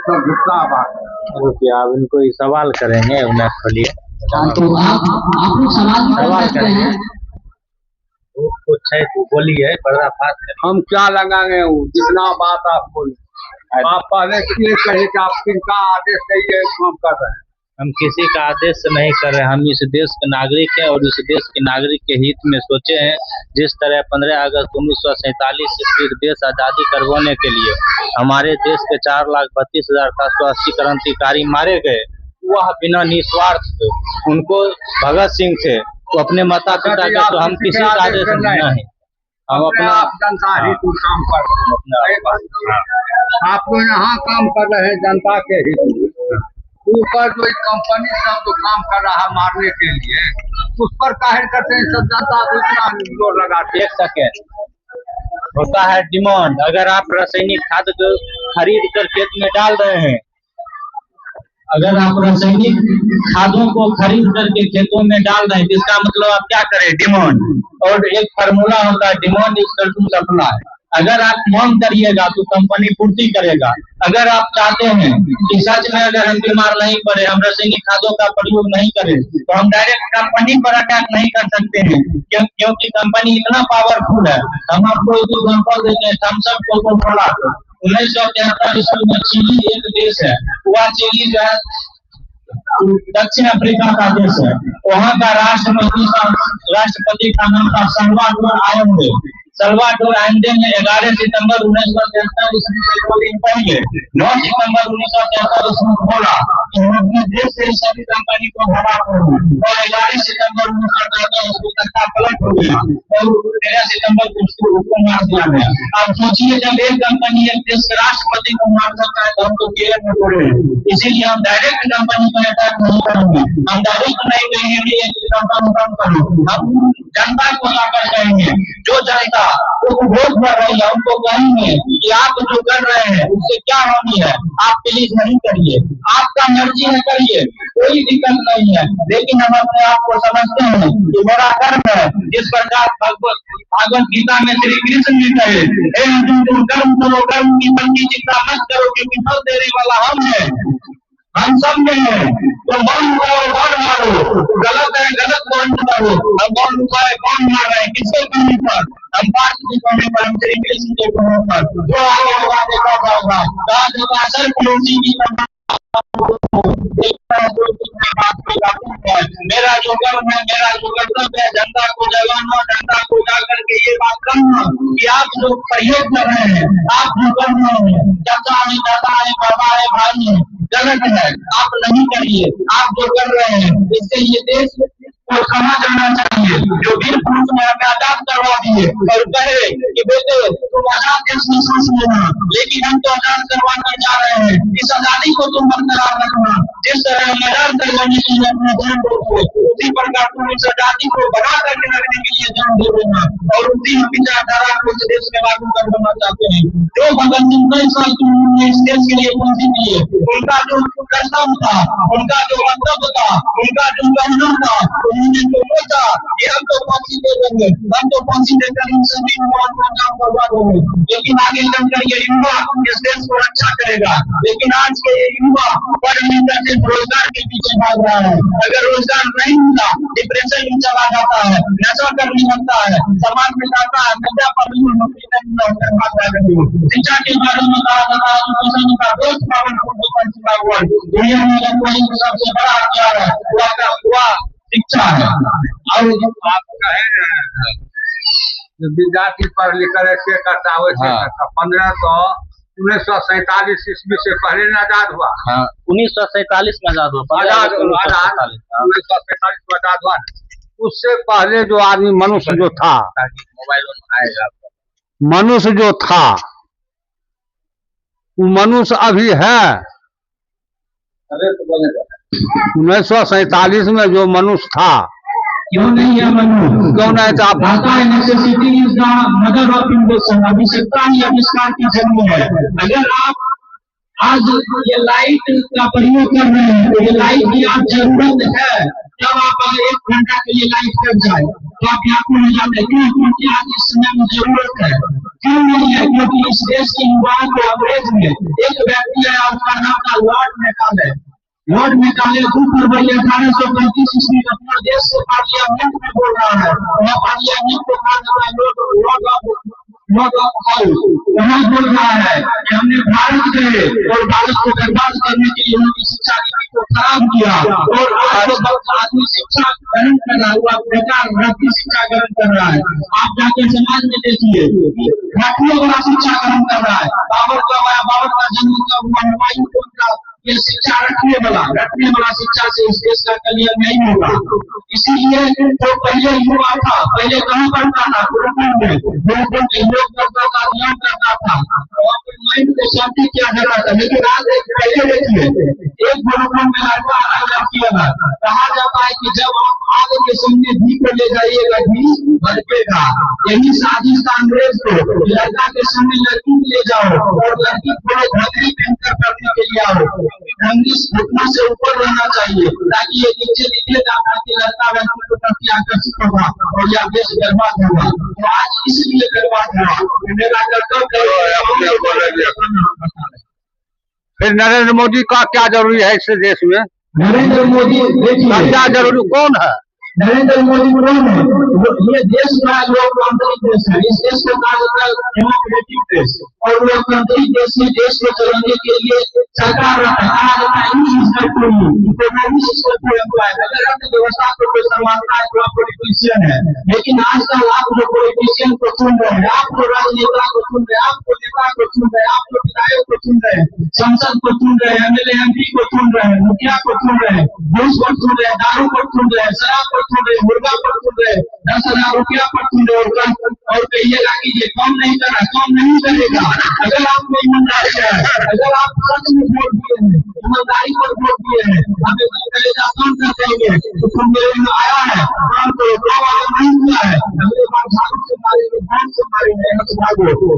सब झूठा बात। रुकिए, आप इनको ही सवाल करेंगे, उन्हें खोलिए। तो आप लोग सवाल करेंगे। वो कुछ है तो बोलिए, पर्दाफाश करिए। हम क्या लगाएंगे, जितना बात आप बोले। आप पहले ये कहे कि आप किनका आदेश से ये काम कर रहे हैं। हम किसी का आदेश से नहीं कर रहे हैं, हम इस देश के नागरिक हैं और इस देश के नागरिक के हित में सोचे हैं। जिस तरह 15 अगस्त 1947 ईस्वी देश आज़ादी करवाने के लिए हमारे देश के 4,32,780 क्रांतिकारी मारे गए, वह बिना निस्वार्थ उनको भगत सिंह थे तो अपने माता पिता के, तो हम किसी का आदेश नहीं, हम अपना जनता हित में काम कर रहे हैं। आप लोग यहाँ काम कर रहे हैं जनता के हित में। ऊपर जो कंपनी सब जो काम कर रहा है मारने के लिए, उस पर काहे करते हैं सब जनता दूसरा जोर लगाते। एक सेकेंड, होता है डिमांड। अगर आप रासायनिक खाद को खरीद कर खेत में डाल रहे हैं, अगर आप रासायनिक खादों को खरीद करके खेतों में डाल रहे हैं, इसका मतलब आप क्या करें, डिमांड। और एक फार्मूला होता है, demand is equal to supply. अगर आप मांग करिएगा तो कंपनी पूर्ति करेगा। अगर आप चाहते हैं कि सच में अगर हम बीमार नहीं पड़े, हम रासायनिक खादों का प्रयोग नहीं करें, तो हम डायरेक्ट कंपनी पर अटैक नहीं कर सकते हैं, क्योंकि कंपनी इतना पावरफुल है। हम आपको एक एग्जाम्पल देते हैं, थम्स अप कोका-कोला 1973 ईस्वी में चिली एक देश है, वह चिली जो है दक्षिण अफ्रीका का देश है। वहाँ का राष्ट्रपति का नाम था सल्वाडोर आयंदे। सल्वाडोर आयंदे ने 11 सितंबर 1973 ईस्वी से 2 दिन पहले 9 सितंबर 1973 ईस्वी में बोला कि हम अपने देश से सभी कंपनी को हटा देंगे, और 11 सितंबर 1973 ईस्वी तक का पलट हो गया और 13 सितंबर को उसको मार दिया गया। आप सोचिए, जब एक कंपनी एक देश के राष्ट्रपति को मार सकता है तो हम तो जेल में पड़े। इसीलिए हम डायरेक्ट कंपनी पर अटैक नहीं करेंगे, हम डायरेक्ट नहीं कहेंगे कि कंपनी बंद करो, हम जनता को लाकर कहेंगे। जो जनता तो वोट कर रही है उनको कहेंगे कि आप जो कर रहे हैं उससे क्या हानि है, आप प्लीज नहीं करिए, आपका मर्जी है करिए, कोई दिक्कत नहीं है। लेकिन हम अपने आप को समझते हैं कि मेरा कर्म है, जिस प्रकार भगवत गीता में श्री कृष्ण ने कहे, हे अर्जुन तुम कर्म करो, कर्म की फल की चिंता मत करो, क्योंकि फल देने वाला हम है, हम सब में है। तो मन मारो, गलत है गलत मान मारो, हम कौन उपाय कौन मार रहे हैं, किसके कहने पर, हम पार्थ के कहने पर, हम श्री कृष्ण के कहने पर, जो आगे होगा देखा जाएगा। सर पड़ोसी की मेरा जो कर्म है, मेरा जो कर्तव्य है, जनता को जगाना, जनता को जाकर के ये बात करना कि आप जो प्रयोग कर रहे हैं, आप जो कर रहे हैं, चाचा है, दादा है, बाबा है, भाई है, गलत है, आप नहीं करिए। आप जो कर रहे हैं इससे ये देश को कहा जाना चाहिए। जो वीर पुरुष ने हमें आजाद करवा दिए और कहे कि बेटे तुम आजाद देश में सांस लेना, लेकिन हम तो आजाद करवाने जा रहे हैं, इस आजादी को तुम बरकरार रखना। जिस तरह हम आजाद करवाने के लिए अपने जान दोगे, उसी प्रकार तुम इस आजादी को बना करके रखने के लिए जान दे देना, और उसी विचारधारा को इस देश में लागू कर देना चाहते हैं। जो भगत सिंह कई साल की उम्र में इस देश के लिए फांसी दिए, उनका जो कर्तव्य था, उनका जो मंतव्य था, उनका जो कहना था, उन्होंने तो सोचा कि हम तो फांसी दे देंगे, हम तो फांसी देकर इन सभी युवाओं को काम करवा देंगे, लेकिन आगे चलकर ये युवा इस देश को रक्षा करेगा। लेकिन आज के ये युवा पढ़ लिख करके रोजगार के पीछे भाग रहा है। अगर रोजगार नहीं मिला, डिप्रेशन में चला जाता है, नशा करने लगता है, समाज में जाता है, नशा पर नौकरी नहीं मिलता। शिक्षा के बारे में कहा जाता है, एजुकेशन का बेस्ट पावरफुल दुनिया में कोई सबसे बड़ा हथियार है, वह शिक्षा है। और आप कहे विद्यार्थी पढ़ लिख कर ऐसे करता वैसे करता, 1947 ईस्वी से पहले न आजाद हुआ। 1947 में आजाद हुआ, 1947 में आजाद हुआ। उससे पहले जो आदमी मनुष्य जो था, मोबाइल आएगा, मनुष्य जो था वो मनुष्य अभी है। 1947 में जो मनुष्य था, क्यों नहीं है मनुष्य, क्यों नहीं था? Necessity is the mother of invention, आवश्यकता ही आविष्कार की जन्म है। अगर आप आज ये लाइट का प्रयोग कर रहे हैं तो ये लाइट की आज जरूरत है। जब आप अगर 1 घंटा के लिए लाइट कट जाए तो आप यहाँ हो जाते हैं, क्योंकि आज इस समय में जरूरत है। क्यों नहीं है? क्योंकि इस देश के युवाओं को अंग्रेज ने, एक व्यक्ति है उसका नाम था लॉर्ड मेकाले। लॉर्ड मेकाले 2 फरवरी 1835 ईस्वी में अपने देश से पार्लियामेंट में बोल रहा है। वह पार्लियामेंट को कहा जाता है लॉर्ड ऑफ हाउस। वहाँ बोल रहा है कि हमने भारत गए और भारत को बर्बाद करने के लिए उनकी शिक्षा नीति को खराब किया और आदमी शिक्षा ग्रहण कर रहा है, हुआ बेकार राष्ट्रीय शिक्षा ग्रहण कर रहा है। आप जाके समाज में देखिए राष्ट्रीय वाला शिक्षा ग्रहण कर रहा है। बाबर का जन्म कब हुआ, हुमायूं कौन था? ये शिक्षा रखने वाला शिक्षा से इस देश का कल्याण नहीं होगा। इसीलिए जो पहले युवा था, पहले कहाँ पढ़ता था? गुरुकुल में, गुरुकुल में योग करता था, ध्यान करता था, माइंड को शांति किया जाता था। लेकिन आज पहले देखिए एक गुरुकुल में लड़का लड़कियां कहा जाता है कि जब आप आग के सामने घी को ले जाइएगा घी भड़केगा। यही साजिश था अंग्रेज को, लड़का के सामने लड़की ले जाओ और लड़की को घंगरी पहनकर करने के लिए आओ। घंगरी घुटनों से ऊपर रहना चाहिए ताकि ये नीचे निकलेगा, ताकि लड़का लड़की को प्रति आकर्षित होगा और यह देश बर्बाद होगा। तो आज इसलिए बर्बाद हुआ। मेरा कर्तव्य फिर नरेंद्र मोदी का क्या जरूरी है इस देश में? नरेंद्र मोदी देखिए क्या जरूरी कौन है? नरेंद्र मोदी कौन है? ये देश का लोकतांत्रिक देश है। इस देश को कहा जाता है डेमोक्रेटिक देश। और लोकतांत्रिक देश में देश को चलाने के लिए सरकार कहा जाता है अगर अर्थव्यवस्था को कोई संभालता है तो आप पॉलिटिशियन है। लेकिन आजकल आप जो पॉलिटिशियन को चुन रहे हैं, आप जो राजनेता को चुन रहे हैं, आप जो नेता को चुन रहे हैं, आप जो विधायक को चुन रहे हैं, संसद को चुन रहे हैं, एमएलए एमपी को चुन रहे हैं, मुखिया को चुन रहे हैं, घूस को चुन रहे हैं, दारू को चुन रहे हैं, शराब को चुन रहे हैं, मुर्गा पर चुन रहे हैं, 10,000 रुपया पर चुन रहे हैं और कहिएगा कि ये काम नहीं कर रहा, काम नहीं करेगा। अगर आपको ईमानदारी है, अगर आप सच में वोट दिए हैं, ईमानदारी पर वोट दिए हैं, आप एकदम कलेजा काम कर देंगे तो तुम मेरे में आया है काम करो। काम अगर नहीं किया है अगले बार झाड़ू से मारेंगे, भाग से मारेंगे,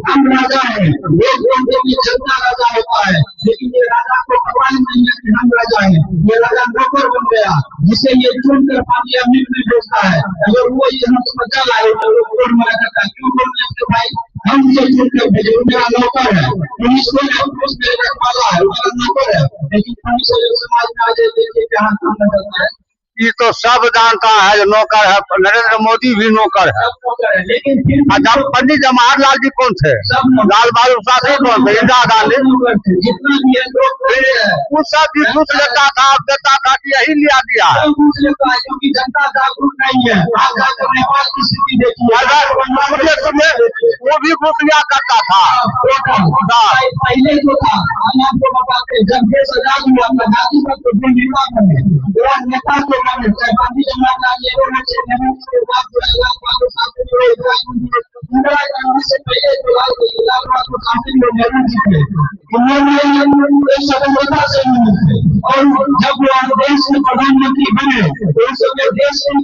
हम राजा है। वोट देने की जनता राजा होता है, लेकिन ये राजा को पता ही नहीं है कि हम राजा है। ये राजा नौकर बन गया जिसे ये चुनकर पार्लियामेंट में भेजता है। अगर वो ये हम समझा लाए तो वोट मारा करता है। क्यों बोल रहे हैं भाई हम से चुनकर भेजे, मेरा नौकर है। पुलिस को पुलिस मेरे रखवाला है, मेरा नौकर है। लेकिन पुलिस समाज में आ जाए देखिए क्या काम करता है। ये तो सब जानता है जो नौकर है, नरेंद्र मोदी भी नौकर है। लेकिन जब पंडित जवाहरलाल जी कौन थे? लाल बहादुर शास्त्री कौन थे? इंदिरा गांधी। जितना भी है वो सब भी घूस लेता था, देता था कि यही लिया दिया है। घूस लेता है क्योंकि जनता जागरूक नहीं है। आप जाकर नेपाल की स्थिति देखिए, वो भी घूस लिया करता था। पहले जो था हम आपको बताते, जब देश आजाद हुआ था गांधी पर तो नेता बने, नेता को गांधी जवाहरलाल नेहरू के बाद इंदिरा गांधी से पहले लाल बहादुर शास्त्री और नेहरू जी थे। उन्होंने स्वतंत्रता से थे और जब वो देश में प्रधानमंत्री बने तो उस समय देश में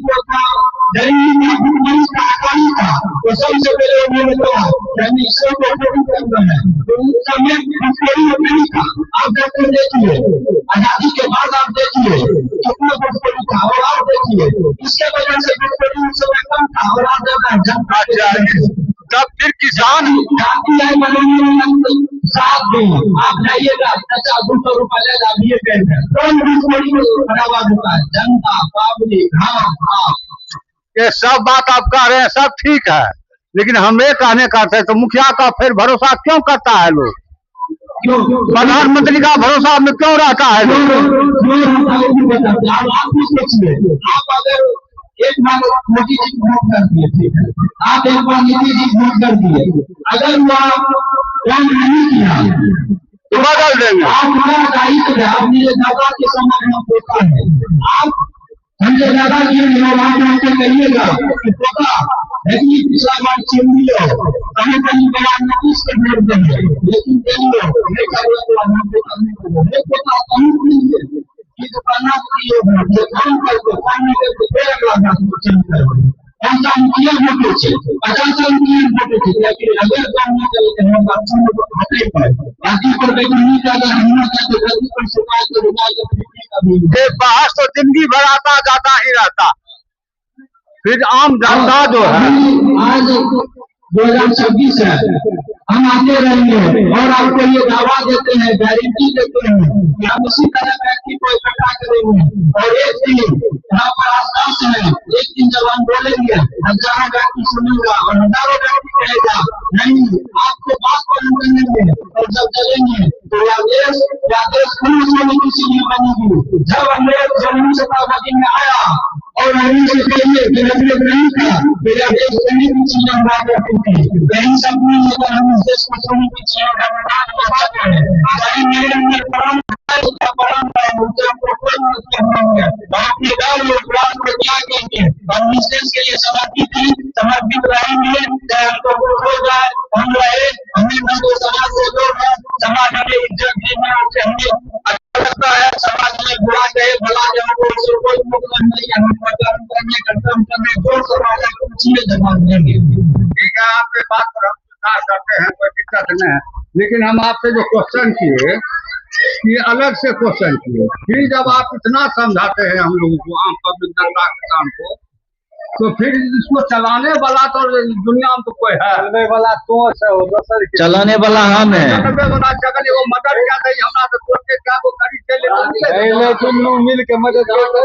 गरीबी का अकाली था। तो सबसे पहले उन्होंने कहा कि ईश्वर को पूरी करना है। तो उस समय घुसखोरी नहीं था। आप जाकर देखिए आजादी के बाद आप देखिए कितना घुसखोरी था और आप देखिए इसके वजह से घुसखोरी उस समय कम था और आप ज्यादा जनता तब फिर किसान साथ दें। आप जाइएगा 200 रुपया ले जाइए कौन घुसखोरी बराबर होता है? जनता पब्लिक। हाँ ये सब बात आप कह रहे हैं सब ठीक है, लेकिन हमें कहने का था तो मुखिया का फिर भरोसा क्यों करता है लोग? प्रधानमंत्री का भरोसा में क्यों रहता है लोग? आप सोचिए, आप अगर एक बार मोदी जी वोट कर दिए, ठीक है, आप एक बार नीतीश जी वोट कर दिए, अगर वो काम नहीं किया तो बदल देंगे। आप हमारा दायित्व है, आप मेरे दादा के समान हम होता है। आप हमसे ज्यादा कहिएगा कि पोता लेकिन पिछला बार चुन लियो कहीं कहीं बड़ा नीतीश के वोट देंगे, लेकिन देंगे नहीं करिए तो पोता कहीं नहीं है कि जो करना चाहिए जो काम करके काम नहीं करके फिर अगला बात चेंज करेंगे। ऐसा मुखिया वोटे थे 50 साल मुखिया वोटे थे, लेकिन अगर काम नहीं करेंगे हम बात को हटे पाए बाकी पर नहीं ज्यादा हमला करके गलती पर शिकायत ये बहस तो जिंदगी भर आता जाता ही रहता। फिर आम जनता जो है आज 2026 है, हम आते रहेंगे और आपको ये दावा देते हैं, गारंटी देते हैं कि हम इसी तरह व्यक्ति को इकट्ठा करेंगे और एक दिन यहाँ पर आसपास है, एक दिन जब हम बोलेंगे हजारों व्यक्ति सुनेगा और हजारों व्यक्ति कहेगा नहीं आपको बात पर हम करेंगे, और जब चलेंगे तो यह देश पूर्ण सोने की चीजें बनेगी। जब अंग्रेज जमीन शताब्दी में आया और हमें से कहिए कि अंग्रेज नहीं था, मेरा देश सोने की चीजें बना करती थी, वही सपने लेकर हम इस देश को सोने की चीजें बनाते हैं। मेरे अंदर अपने गाँव में उपरांत को क्या कहेंगे, हम इस देश के लिए समर्पित ही समर्पित रहेंगे, चाहे हमको कुछ हो जाए हम रहे, हमें न तो समाज से दूर है, समाज हमें इज्जत देना हमें लगता है, समाज में बुरा कहे भला हमको उससे कोई मतलब नहीं है, हम कर्म करने जो समाज है उसी जवाब देंगे। ठीक है, आपके बात पर हम स्वीकार करते हैं, कोई दिक्कत नहीं है, लेकिन हम आपसे जो क्वेश्चन किए ये अलग से क्वेश्चन किए, फिर जब आप इतना समझाते हैं हम लोगों को, आम पब्लिक जनता किसान को, तो फिर इसको चलाने वाला तो दुनिया में तो कोई है, चलने वाला तो चलाने वाला हम है। चलने वाला जगह वो मदद क्या नहीं हमरा तो छोड़ के क्या को खरीद के ले दोनों मिल के मदद कर दो,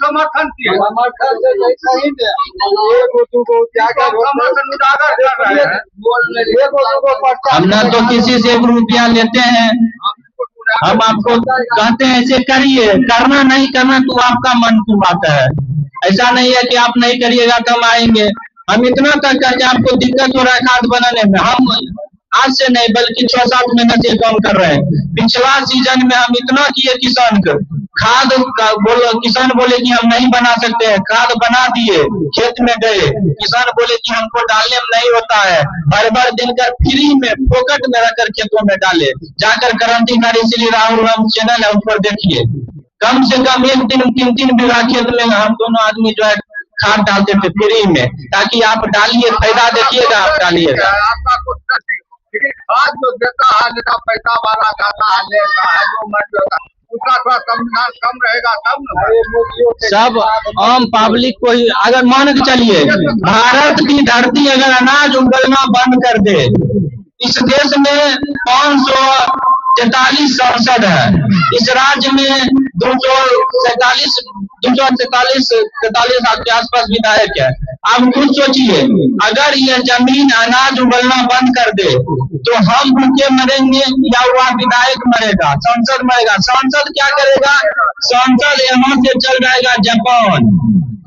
समर्थन किए, हम ना तो किसी से 1 रुपया लेते हैं, हम आपको कहते हैं ऐसे करिए, करना नहीं करना तो आपका मन की बात है, ऐसा नहीं है कि आप नहीं करिएगा तो हम आएंगे। हम इतना तक करके आपको दिक्कत हो रहा है खाद बनाने में, हम आज से नहीं बल्कि 6-7 महीने से काम कर रहे हैं। पिछला सीजन में हम इतना किए किसान को, खाद किसान बोले कि हम नहीं बना सकते हैं, खाद बना दिए, खेत में गए, किसान बोले कि हमको डालने में नहीं होता है, बार दिन कर फ्री में फोकट में रखकर खेतों में डाले, जाकर क्रांतिकारी श्री राहुल राम चैनल है उस पर देखिए, कम से कम 1 दिन 3 बीघा खेत में हम दोनों आदमी जो है खाद डालते थे फ्री में, ताकि आप डालिए, फायदा देखिएगा, आप डालिएगा। लेकिन खाद जो देता है लेता पैसा वाला खाता है, लेता है जो मर्जी होता है, उसका थोड़ा संविधान कम रहेगा तब न। सब आम पब्लिक को ही अगर मान के चलिए, भारत की धरती अगर अनाज उगलना बंद कर दे, इस देश में 543 सांसद है, इस राज्य में 243 आपके आसपास विधायक है। आप खुद सोचिए, अगर ये जमीन अनाज उगलना बंद कर दे तो हम भूखे मरेंगे या वह विधायक मरेगा, सांसद मरेगा। सांसद क्या करेगा? सांसद यहाँ से चल जाएगा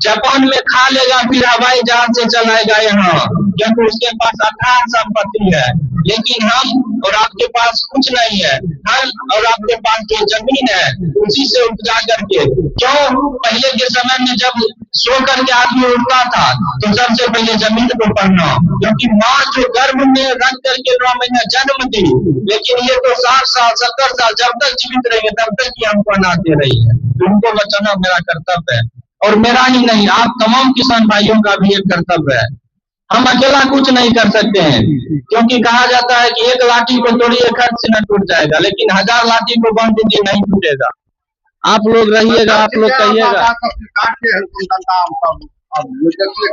जापान में खा लेगा, फिर हवाई जहाज से चलाएगा यहाँ, क्योंकि उसके पास अथाह संपत्ति है। लेकिन हम और आपके पास कुछ नहीं है, हम और आपके पास जो जमीन है उसी से उपजा करके, क्यों पहले के समय में जब सो करके आदमी उठता था तो सबसे पहले जमीन को पढ़ना, क्योंकि माँ जो गर्भ में रख करके 9 महीना जन्म दी, लेकिन ये तो 60 साल 70 साल जब तक जीवित रहेंगे तब तक ही हमको अनाज दे रही है। तो उनको बचाना मेरा कर्तव्य है, और मेरा ही नहीं आप तमाम किसान भाइयों का भी एक कर्तव्य है। हम अकेला कुछ नहीं कर सकते हैं, क्योंकि कहा जाता है कि 1 लाठी को तोड़िए खर्च से न टूट जाएगा, लेकिन 1000 लाठी को बांध दीजिए नहीं टूटेगा। आप लोग रहिएगा, आप लोग कहिएगा।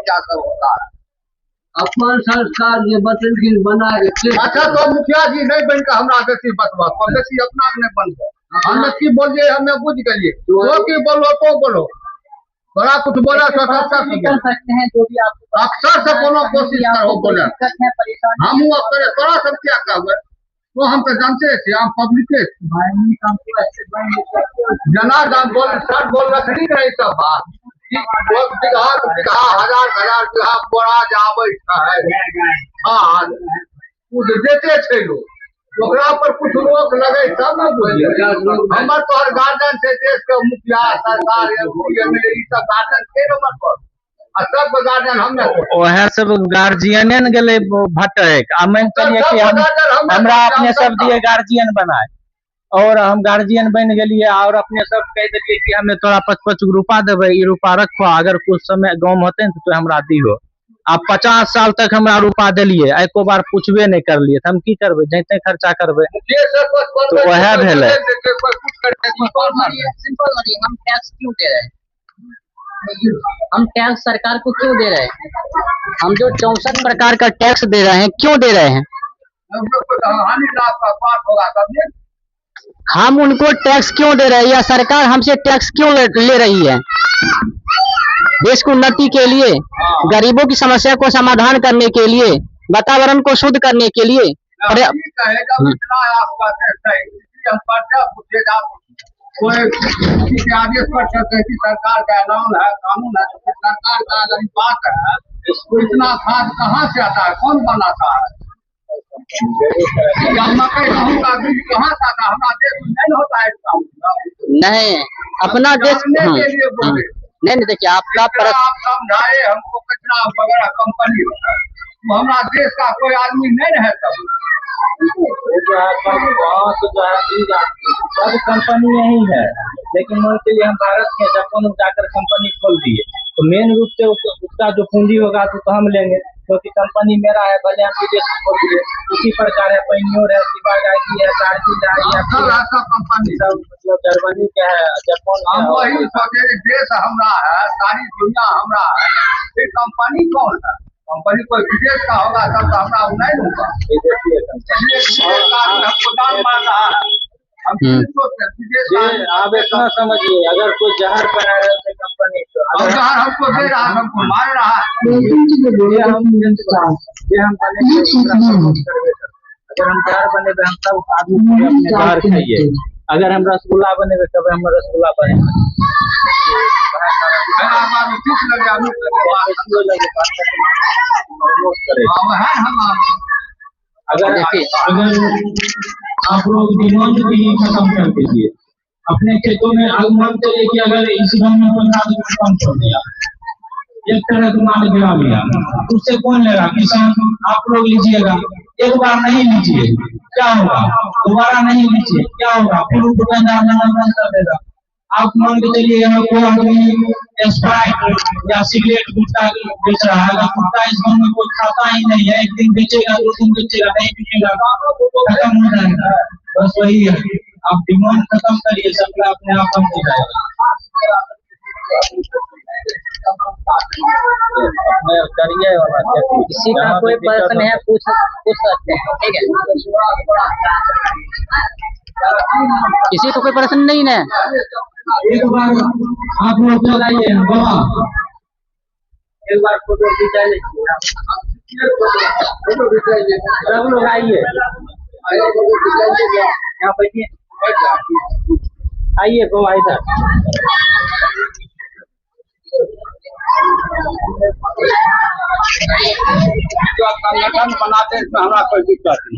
क्या सब होता है अपन संस्कार ये बचन की बना के। अच्छा तो मुखिया जी नहीं बन के हमरा बेसी बतवा, बेसी अपना नहीं बन गए, हमें की बोलिए हमें बुझ गए, जो की बोलो तो बोलो, बड़ा कुछ बोला तो निकल सकते हैं, जो भी आप अक्सर से कोनो कोशिश करो बोले, हम अक्सर तोरा सब क्या कहबे, तो हम तो जानते हैं हम पब्लिक जनार्दन बोल सर बोल रखनी रही सब बात, बिघा हजार बिघा बोरा जावे है, हाँ कुछ देते थे लोग, ओकरा पर कुछ रोक लगे तब न बोलिए। हमर तो हर गार्जियन से देश के मुखिया सरकार एमएलए ई सब गार्जियन के नंबर पर, आ सब गार्जियन हमने ओहे सब गार्जियन न गेले भटक, आ मान करिए कि हमरा अपने सब दिए गार्जियन बनाए, और हम गार्जियन बन गए और अपने सब कह दिए कि हमें तोरा 5-5 रुपया देवे, ई रुपया रखो, अगर कुछ समय गाँव में होते तो हमरा दिहो। आप 50 साल तक हमरा रुपया दिलिए, एको बार पूछबे नहीं कर लिए, हम की करबे, जैसे खर्चा करबे तो वह भेले। सिंपल हम टैक्स क्यों दे रहे हैं? हम टैक्स सरकार को क्यों दे रहे हैं? हम जो 64 प्रकार का टैक्स दे रहे हैं, क्यों दे रहे हैं? हम लोग को तो हानि लाभ का पाठ होगा तब ये। हम उनको टैक्स क्यों दे रहे हैं, या सरकार हमसे टैक्स क्यों ले रही है? देश की उन्नति के लिए, गरीबों की समस्या को समाधान करने के लिए, वातावरण को शुद्ध करने के लिए। ठीक है, जब इतना आपका टैक्स है, इसलिए हम पर्चा पूछेगा, कोई किसी के आदेश पर सकते हैं कि सरकार का ऐलान है, कानून है, तो फिर सरकार का अगर बात है, इसको इतना खाद कहाँ से आता है, कौन बनाता है? या मकई गेहूं का बीज कहाँ से आता है? हमारा देश में नहीं होता है इसका मतलब। नहीं, अपना देश जानने के लिए बोले। नहीं, देखिए आप समझाए हमको कितना बड़ा कंपनी होता है, तो हमारा देश का कोई आदमी नहीं रहे तब। वो जो है बहुत जो है सब कंपनी यही है, लेकिन मान के लिए हम भारत के जापान में जाकर कंपनी खोल दिए तो मेन रूप से उसका जो पूंजी होगा तो हम लेंगे, क्योंकि कंपनी मेरा है, भले हम विदेश में खोल दिए। उसी प्रकार है पैन्योर है, शिवागाई है, कारगिल है, या कंपनी सब मतलब जर्मनी का है, जापान का हम है। वही सोचे देश हमारा है, सारी दुनिया हमारा है, फिर कंपनी कौन है? कंपनी कोई विदेश का होगा तब तो हमारा नहीं होगा। हमको दान मार रहा है, हम सोचते विदेश का। आप इतना समझिए, अगर कोई जहर बना रहे थे कंपनी को, और जहर हमको दे रहा है, हमको मार रहा है। अगर हम जहर बने हम सब आदमी अपने जहर खाइए। अगर हम रसगुल्ला बने तब हम रसगुल्ला बने। अगर आप लोग डिमांड भी खत्म कर दीजिए अपने खेतों में, मान चलिए कि अगर इस गाँव में कोई खाद कम कर दिया, एक तरह का माल गिरा लिया, उससे कौन लेगा? किसान। आप लोग लीजिएगा, एक बार नहीं लीजिए क्या होगा, दोबारा नहीं लीजिए क्या होगा, फिर दुकानदार बंद कर देगा। आप मान के चलिए कोई आदमी स्प्राइट या सिगरेट गुटखा बेच रहा है, गुटखा इस गाँव में कोई खाता ही नहीं है, एक दिन बेचेगा, 2 दिन बेचेगा, नहीं बिकेगा, खत्म हो जाएगा। बस वही है, आप डिमांड खत्म करिए, सबका अपने आप कम हो जाएगा। किसी का कोई प्रश्न है पूछ सकते हैं, ठीक है? किसी को कोई प्रश्न नहीं है? एक बार आप लोग लगाइए बाबा, एक बार फोटो खिंचा लीजिए, सब लोग आइए, यहाँ बैठिए, आइए बाबा इधर। जो संगठन बनाते हैं इसमें हमारा कोई दिक्कत नहीं।